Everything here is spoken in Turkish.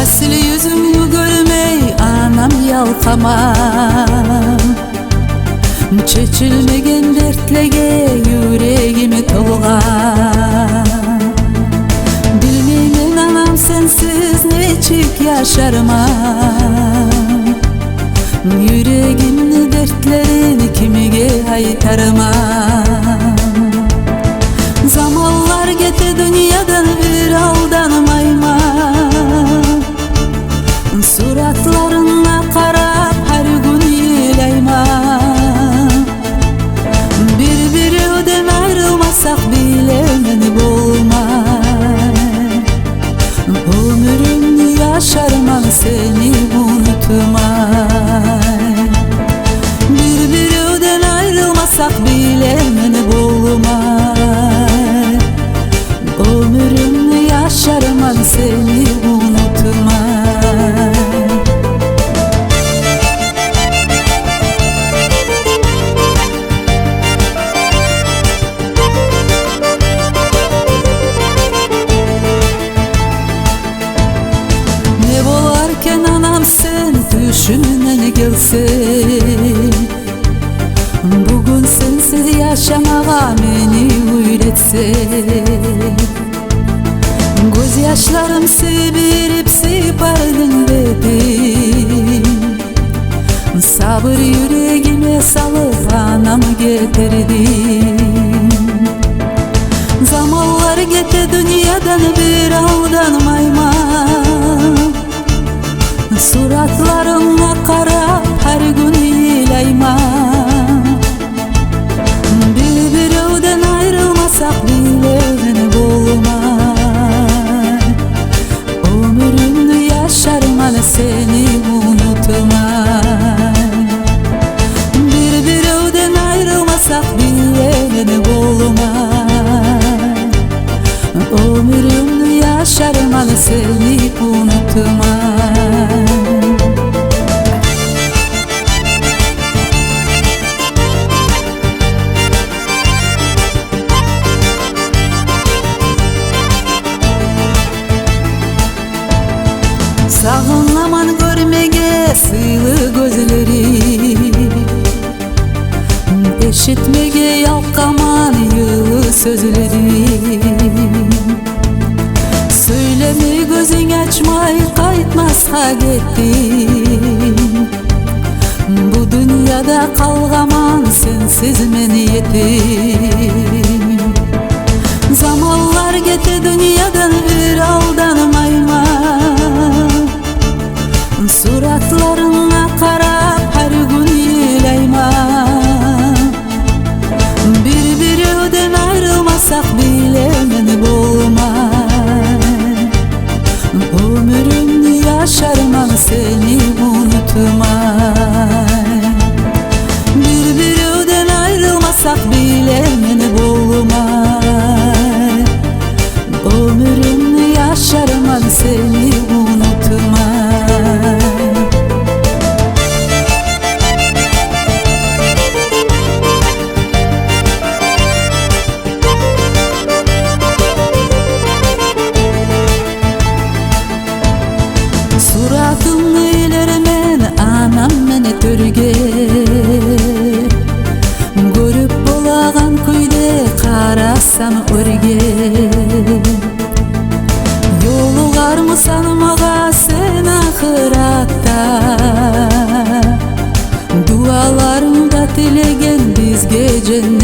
Asli yüzümü görmey anam yalkamam. Çeçilmegen dertlege yüreğimi tolgan. Bilmeymen anam sensiz nechik yaşarmam. Yüreğimni dertlerini kimiga aytarmam. Zamonlar kete dünyadan bir aldanmayman. Suratlarına qarab her gün yeylayman. Bir-biriden ayrılmasak bile meni bulmay. Ömrümni yaşarman seni unutmay. Bir-biriden ayrılmasak bile meni bulmay. Ömrümni yaşarman seni unutmay. Düşünmene gelsin. Bugün sensiz yaşamağa meni öğretsin. Göz yaşlarım sibirip sipardın dedim. Sabır yüreğime salıp anamı getirdim. Zamanlar gete dünyadan bir aldanmayman. Suratlarına qarab her gün yeylayman. Bir-biriden ayrılmasak bile meni bulmay. Ömrümni yaşarman seni unutmay. Bir-biriden ayrılmasak bile meni bulmay. Ömrümni yaşarman seni unutmay. Sağınlaman görmege sıylı gözleri. Eşitmege yalkaman yılı sözleri. Söyleme gözün açmay kaytmasqa gittim. Bu dünyada kalgaman sensiz meni yetim. Zamanlar gete dünyadan bir aldanmayman. Suratlarına qarab her gün yeylayman. Bir-biriden ayrılmasak bile meni bulmay. Ömrümni yaşarman seni unutmay. Bir-biriden ayrılmasak bile meni bulmay. Ömrümni yaşarman seni unutmay. Suratımı ilermen anam meni törge. Görüp bolagan kuyde qarasam örge. Yolugarmısan maga sen ahiratta. Dualarımda tilegen bizge cennet.